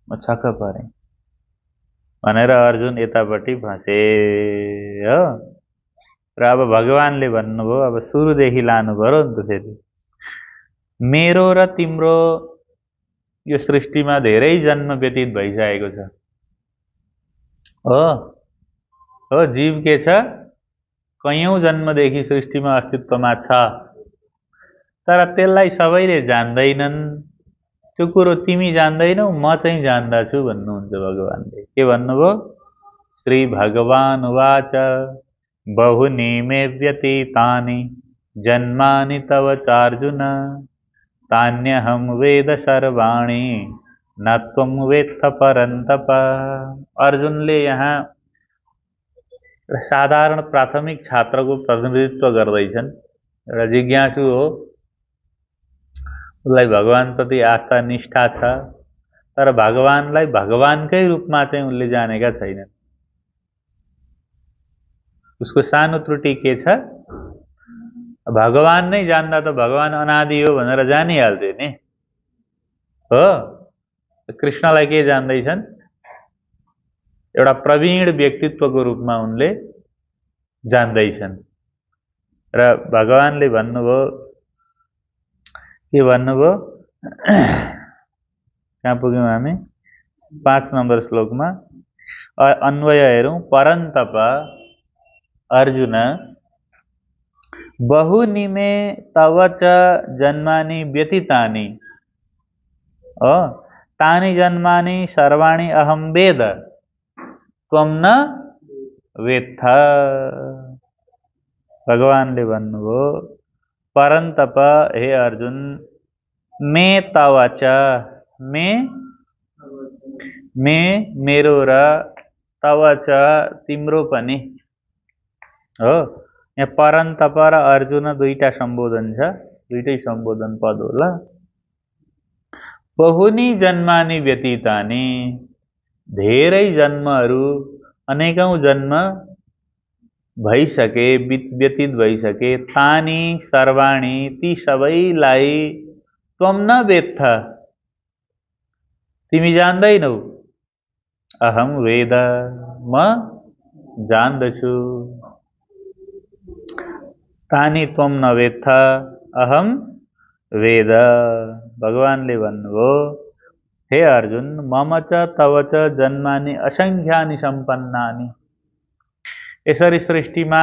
म छक्क परेँ भनेर अर्जुन यतापट्टि फँसे हो। र अब भगवानले भन्नुभयो, अब सुरुदेखि लानु पर्यो नि त फेरि। मेरो र तिम्रो यो सृष्टिमा धेरै जन्म व्यतीत भइसकेको छ हो। जीव के छ? कैयौं जन्मदेखि सृष्टिमा अस्तित्वमा छ, तर त्यसलाई सबैले जान्दैनन्। त्यो कुरो तिमी जान्दैनौ, म चाहिँ जान्दछु भन्नुहुन्छ भगवानले। के भन्नुभयो? श्री भगवान उवाच बहुनि मे व्यतीतानि जन्मानि तव चार्जुन तान्यहं वेद सर्वाणि न त्वं वेत्थ परन्तप। अर्जुनले यहाँ साधारण प्राथमिक छात्रको प्रतिनिधित्व गर्दैछन्। एउटा जिज्ञासु हो, उसलाई भगवानप्रति आस्था निष्ठा छ, तर भगवानलाई भगवानकै रूपमा चाहिँ उनले जानेका छैनन्। उसको सानो त्रुटि के छ? भगवान नै जान्दा त भगवान अनादि हो भनेर जानिहाल्थे नि हो। कृष्णलाई के जान्दैछन्? एउटा प्रवीण व्यक्तित्वको रूपमा उनले जान्दैछन्। र भगवानले भन्नुभयो, के भन्नुभयो? कहाँ पुग्यौं हामी? 5 नम्बर श्लोकमा अन्वय हेरौं। परन्तप अर्जुन बहुनि मे तव च जन्मानि व्यतीतानि तानि जन्मानि सर्वाणि अहं वेद त्वं न वेत्थ। भगवानले भन्नुभयो, परन्तप हे अर्जुन, मे तव च, मे मेरो र तव च तिम्रो पनि हो। यहाँ परन्तप र अर्जुन दुईटा सम्बोधन छ, दुईटै सम्बोधन पद होला। बहुनि जन्मानि व्यतीतानि, धेरै जन्महरू, अनेकौं जन्म भइसके, व्यतीत भइसके। तानि सर्वाणि, ती सबैलाई, त्वम न वेत्थ, तिमी जान्दैनौ। अहम वेद, म जान्दछु। तानी त्वम न वेत्थ, अहम वेद। भगवानले भन्नुभयो, हे अर्जुन, मम च तव च जन्मानि असंख्यानि सम्पन्नानि। यसरी सृष्टिमा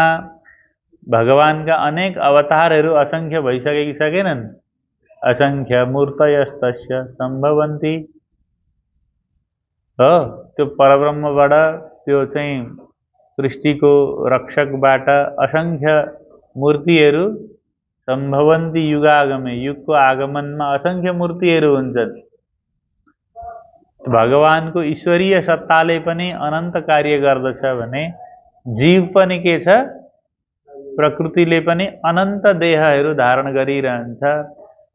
भगवानका अनेक अवतारहरू असंख्य भइसके कि सकेनन्? असंख्य मूर्तयस्तस्य सम्भवन्ति। हो, त्यो परब्रह्मबाट, त्यो चाहिँ सृष्टिको रक्षकबाट असंख्य मूर्तिहरू सम्भवन्ति युगागमे, युगको आगमनमा असंख्य मूर्तिहरू हुन्छन्। भगवानको ईश्वरीय सत्ताले पनि अनन्त कार्य गर्दछ भने जीव पनि के छ? प्रकृतिले पनि अनन्त देहहरू धारण गरिरहन्छ।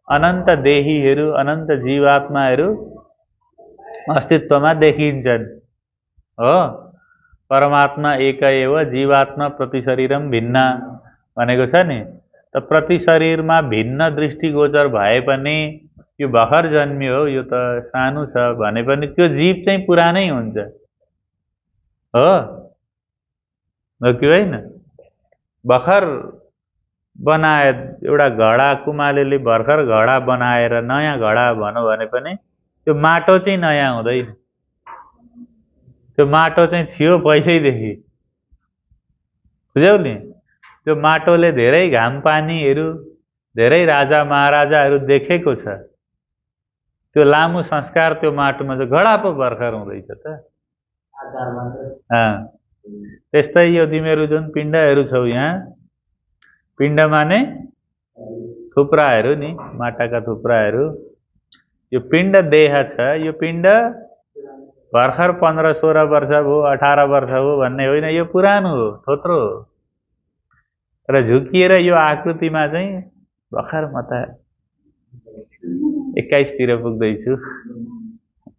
अनन्त देहीहरू, अनन्त जीवात्माहरू अस्तित्वमा देखिन्छन्। हो, परमात्मा एक एव जीवात्मा प्रति शरीरम भिन्न भनेको छ नि। त प्रति शरीरमा भिन्न दृष्टिगोचर भए पनि यो भर्खर जन्मियो, यो त सानो छ भने पनि त्यो जीव चाहिँ पुरानै हुन्छ। हो कि होइन? भर्खर बनाए एउटा घडा, कुमालेले भर्खर घडा बनाएर नयाँ घडा भनौँ भने पनि त्यो माटो चाहिँ नयाँ हुँदैन। त्यो माटो चाहिँ थियो पहिल्यैदेखि। बुझ्यौ नि? त्यो माटोले धेरै घाम पानीहरू, धेरै राजा महाराजाहरू देखेको छ। त्यो लामो संस्कार त्यो माटोमा चाहिँ घडा पो भर्खर हुँदैछ त। त्यस्तै यो तिमीहरू जुन पिण्डहरू छौ यहाँ, पिण्डमा नै थुप्राहरू नि, माटाका थुप्राहरू, यो पिण्ड देह छ। यो पिण्ड भर्खर 15-16 वर्ष भयो, 18 वर्ष हो भन्ने होइन, यो पुरानो हो, थोत्रो हो। र झुकिएर यो आकृतिमा चाहिँ भर्खर म त 21 तिर पुग्दैछु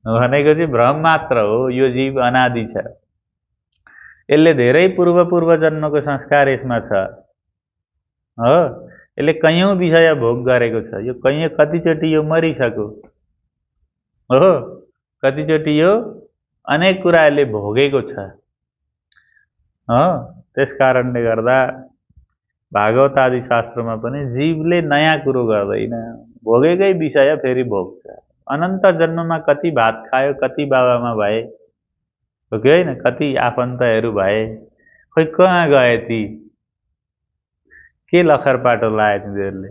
भनेको चाहिँ भ्रम मात्र हो। यो जीव अनादि छ। यसले धेरै पूर्व जन्मको संस्कार यसमा छ। हो, यसले कैयौं विषय भोग गरेको छ। यो कतिचोटि यो मरिसक्यो। हो, कतिचोटि यो अनेक कुरा यसले भोगेको छ। हो, त्यस कारणले गर्दा भागवत आदि शास्त्रमा पनि जीवले नयाँ कुरो गर्दैन, भोगेकै विषय फेरि भोग्छ। अनन्त जन्ममा कति भात खायो, कति बाबामा भए, हो कि होइन? कति आफन्तहरू भए, खोइ कहाँ गए ती? के लखरपाटो लाए तिनीहरूले?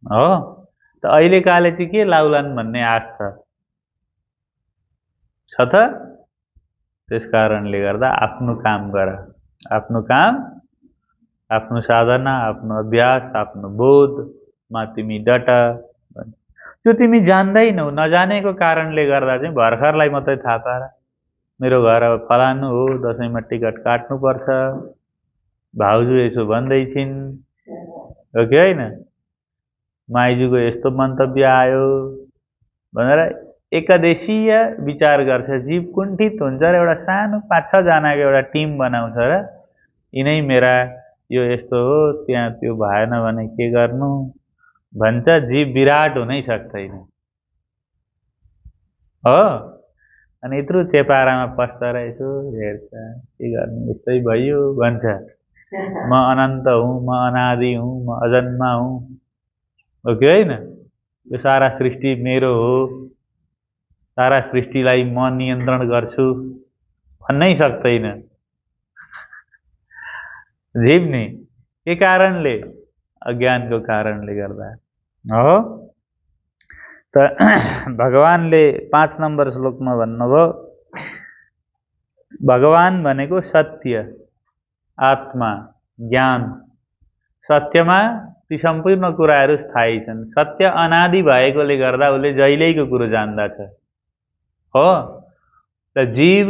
हो, त अहिलेकाले चाहिँ के लाउलान् भन्ने आश छ त? त्यस कारणले गर्दा आफ्नो काम गर। आफ्नो काम, आफ्नो साधना, आफ्नो अभ्यास, आफ्नो बोधमा तिमी डट। त्यो तिमी जान्दैनौ। नजानेको कारणले गर्दा चाहिँ भर्खरलाई मात्रै थाहा पार। मेरो घर फलानु हो, दसैँमा टिकट काट्नुपर्छ, भाउजू यसो भन्दैछिन्, हो कि होइन? माइजूको यस्तो मन्तव्य आयो भनेर एकदेशीय विचार गर्छ। जीव कुण्ठित हुन्छ र एउटा सानो 5-6 जनाको एउटा टिम बनाउँछ र यिनै मेरा, यो यस्तो हो, त्यहाँ त्यो भएन भने के गर्नु भन्छ। जीव विराट हुनै सक्दैन। हो, अनि यत्रो चेपारामा पस्छ र यसो हेर्छ, के गर्नु, यस्तै भयो भन्छ। म अनन्त हुँ, म अनादि हुँ, म अजन्मा हुँ, हो कि होइन? यो सारा सृष्टि मेरो हो, सारा सृष्टिलाई म नियन्त्रण गर्छु भन्नै सक्दैन जीव नि। के कारणले? अज्ञानको कारणले गर्दा। हो, त भगवानले 5 नम्बर श्लोकमा भन्नुभयो, भगवान भनेको सत्य, आत्मा, ज्ञान। सत्यमा ती सम्पूर्ण कुराहरू स्थायी छन्। सत्य अनादि भएकोले गर्दा उसले जहिल्यैको कुरो जान्दछ। हो, त जीव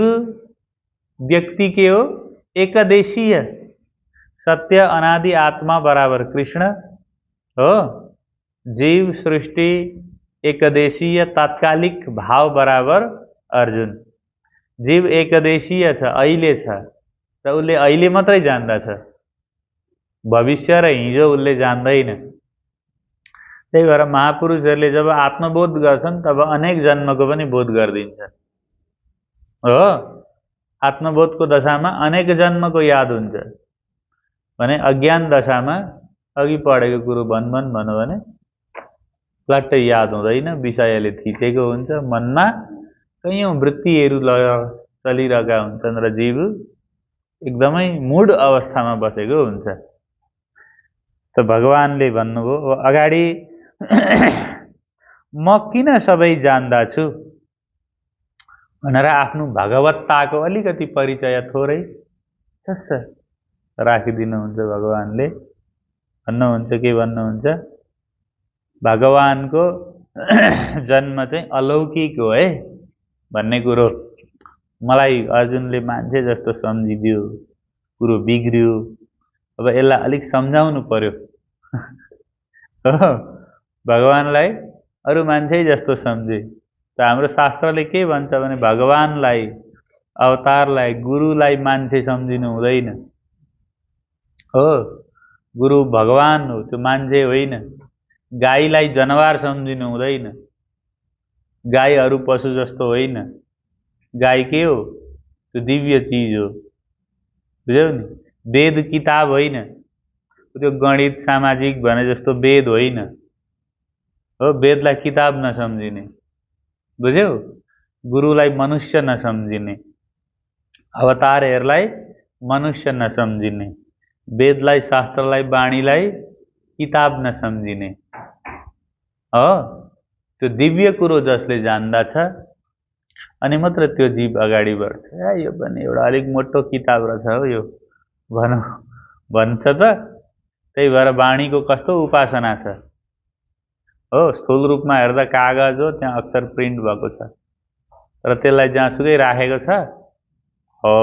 व्यक्ति के हो? एकदेशीय। सत्य अनादि आत्मा बराबर कृष्ण। हो, जीव सृष्टि एकदेशीय तात्कालिक भाव बराबर अर्जुन। जीव एकदेशीय छ, अहिले छ, र उसले अहिले मात्रै जान्दछ। भविष्य र हिजो उसले जान्दैन। त्यही भएर महापुरुषहरूले जब आत्मबोध गर्छन् तब अनेक जन्मको पनि बोध गरिदिन्छन्। हो, आत्मबोधको दशामा अनेक जन्मको याद हुन्छ भने अज्ञान दशामा अघि पढेको कुरो भन्नु भने प्लाट्टै याद हुँदैन, विषयले थिचेको हुन्छ, मनमा कैयौं वृत्तिहरू चलिरहेका हुन्छन् र जीव एकदमै मूढ अवस्थामा बसेको हुन्छ। त भगवानले भन्नुभयो अगाडि म किन सबै जान्दा छु भनेर आफ्नो भगवत्ताको अलिकति परिचय थोरै छस्स राखिदिनुहुन्छ भगवानले। भन्नुहुन्छ के भन्नुहुन्छ, भगवानको जन्म चाहिँ अलौकिक हो है भन्ने कुरो मलाई अर्जुनले मान्छे जस्तो सम्झिदियो, कुरो बिग्रियो, अब यसलाई अलिक सम्झाउनु पर्यो। भगवानलाई अरू मान्छे जस्तो सम्झे। त हाम्रो शास्त्रले के भन्छ भने भगवानलाई, अवतारलाई, गुरुलाई मान्छे सम्झिनु हुँदैन हो। गुरु भगवान हो, त्यो मान्छे होइन। गाईलाई जनावर सम्झिनु हुँदैन। गाई अरू पशु जस्तो होइन। गाई के हो? त्यो दिव्य चीज हो, बुझ्यौ नि। वेद किताब होइन, त्यो गणित सामाजिक भने जस्तो वेद होइन हो। वेदलाई किताब नसम्झिने, बुझ्यौ। गुरुलाई मनुष्य नसम्झिने, अवतारहरूलाई मनुष्य नसम्झिने, वेदलाई, शास्त्रलाई, वाणीलाई किताब नसम्झिने हो। त्यो दिव्य कुरो जसले जान्दछ अनि मात्र त्यो जीव अगाडि बढ्छ। यो पनि एउटा अलिक मोटो किताब रहेछ हो यो भन्छ त। त्यही भएर वाणीको कस्तो उपासना छ हो। स्थूल रूपमा हेर्दा कागज हो, त्यहाँ अक्षर प्रिन्ट भएको छ, र त्यसलाई जहाँसुकै राखेको छ हो।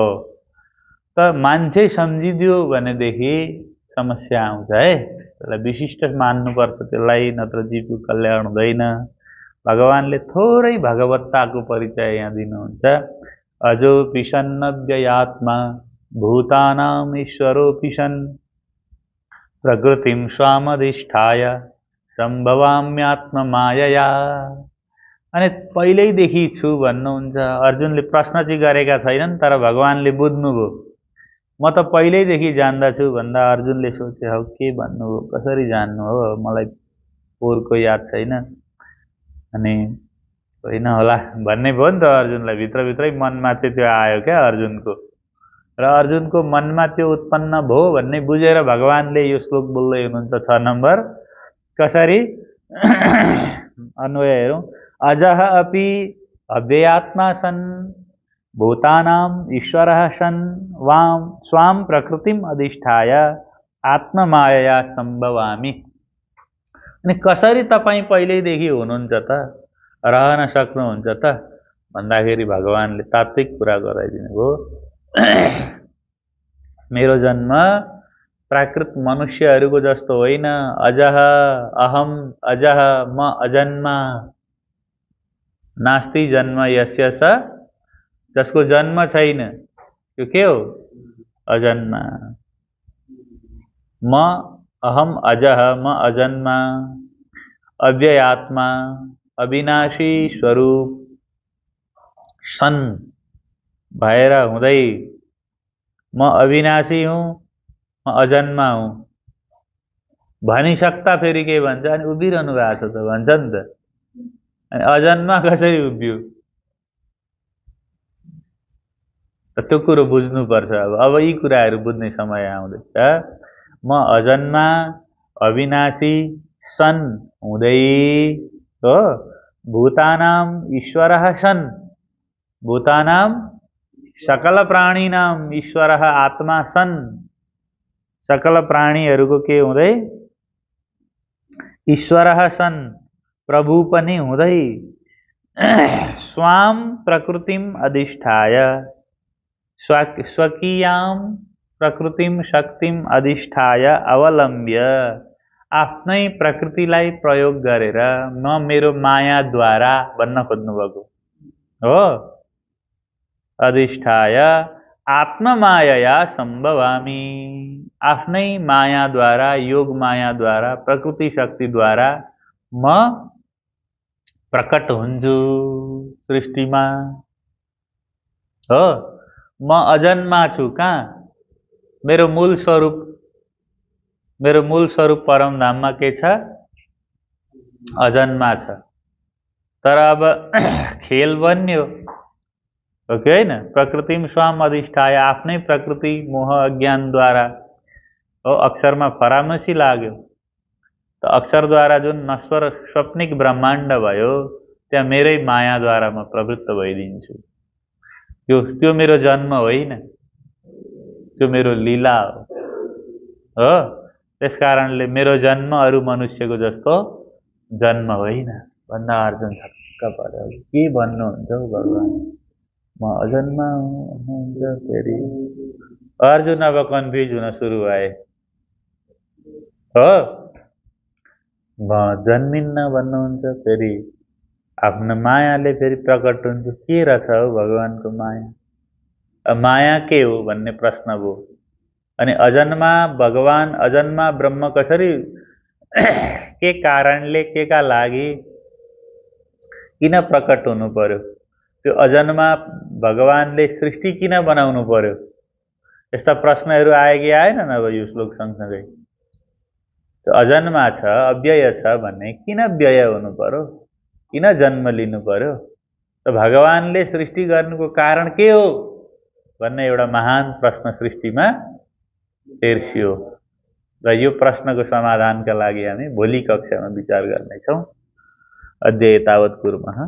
त मान्छे सम्झिदियो भनेदेखि समस्या आउँछ है। त्यसलाई विशिष्ट मान्नुपर्छ, त्यसलाई नत्र जीवको कल्याण हुँदैन। भगवानले थोरै भगवत्ताको परिचय यहाँ दिनुहुन्छ। अजो पिशन्नव्ययात्मा भूतानाम ईश्वरोऽपि सन् प्रकृतिं स्वामधिष्ठाय सम्भवाम्यात्ममायया। अनि पहिल्यैदेखि छु भन्नुहुन्छ। अर्जुनले प्रश्न चाहिँ गरेका छैनन्, तर भगवानले बुझ्नुभयो। म त पहिल्यैदेखि जान्दछु भन्दा अर्जुनले सोचे हौ के भन्नु हो, कसरी जान्नु हो, मलाई पोहोरको याद छैन। अनि होइन होला भन्ने भयो नि त अर्जुनलाई। भित्रभित्रै मनमा चाहिँ त्यो आयो क्या अर्जुनको। र अर्जुनको मनमा त्यो उत्पन्न भयो भन्ने बुझेर भगवानले यो श्लोक बोल्दै हुनुहुन्छ 6 नम्बर। कसरी अन्वय हेरौँ। अजः अपि अव्ययात्मा सन् भूतानाम ईश्वरः सन् स्वाम प्रकृतिम अधिष्ठाय आत्ममायया सम्भवामि। अनि कसरी तपाईँ पहिल्यैदेखि हुनुहुन्छ त, रहन सक्नुहुन्छ त भन्दाखेरि भगवानले तात्विक कुरा गराइदिनु भयो। मेरो जन्म प्राकृत मनुष्यहरूको जस्तो होइन। अजः अहम अजः, म अजन्मा। नास्ति जन्म यस्य स, जसको जन्म छैन त्यो के हो? अजन्मा। म अहम अजः, म अजन्मा, अव्ययात्मा, अविनाशी स्वरूप सन् भएर हुँदै म अविनाशी हुँ, म अजन्मा हुँ भनिसक्दा फेरि के भन्छ, अनि उभिरहनु भएको छ त भन्छ नि त। अनि अजन्मा कसरी उभियो? त्यो कुरो बुझ्नुपर्छ। अब यी कुराहरू बुझ्ने समय आउँदैछ। म अजन्मा अविनाशी सन् हुँदै हो भूतानाम ईश्वरः सन्, भूतानाम सकल प्राणीनाम ईश्वरः आत्मा सन्, सकल प्राणीहरूको के हुँदै? ईश्वरः सन्, प्रभु पनि हुँदै स्वाम प्रकृतिम अधिष्ठाय, स्वकीयाम प्रकृतिम शक्तिम अधिष्ठाय अवलम्ब्य, आफ्नै प्रकृतिलाई प्रयोग गरेर म मेरो मायाद्वारा भन्न खोज्नुभएको हो। अधिष्ठाय आत्ममायया सम्भवामि, आफ्नै मायाद्वारा, योग मायाद्वारा, प्रकृति शक्तिद्वारा म प्रकट हुन्छु सृष्टिमा हो। म अजन्मा छु। कहाँ? मेरो मूल स्वरूप परमधाममा के छ? अजन्मा छ। तर अब खेल बन्यो हो कि होइन? प्रकृतिम स्वाम अधिष्ठाय, आफ्नै प्रकृति मोह अज्ञानद्वारा हो अक्षरमा फरामसी लाग्यो। त अक्षरद्वारा जुन नश्वर स्वप्निक ब्रह्माण्ड भयो त्यहाँ मेरै मायाद्वारा म प्रवृत्त भइदिन्छु। त्यो मेरो जन्म होइन, त्यो मेरो लीला हो। त्यसकारणले मेरो जन्म अरू मनुष्यको जस्तो जन्म होइन भन्दा अर्जुन छक्क पर्यो। के भन्नुहुन्छ हौ भगवान? म अजन्मा हुनुहुन्छ फेरि? अर्जुन अब कन्फ्युज हुन सुरु भए हो। म जन्मिन्न भन्नुहुन्छ, फेरि आफ्नो मायाले फेरि प्रकट हुन्छ। के रहेछ हौ भगवानको माया? माया के हो भन्ने प्रश्न भयो। अनि अजन्मा भगवान, अजन्मा ब्रह्म कसरी के कारणले, के का लागि, किन प्रकट हुनु पर्यो? त्यो अजन्मा भगवानले सृष्टि किन बनाउनु पर्यो? यस्ता प्रश्नहरू आए कि आएनन् अब यो श्लोक सँगसँगै? त्यो अजन्मा छ, अव्यय छ भन्ने किन व्यय हुनु पर्यो? किन जन्म लिनु पर्यो? त भगवानले सृष्टि गर्नुको कारण के हो भन्ने एउटा महान प्रश्न सृष्टिमा तेर्सियो। र यो प्रश्नको समाधानका लागि हामी भोलि कक्षामा विचार गर्नेछौँ। अद्य एतावत् कुर्मः।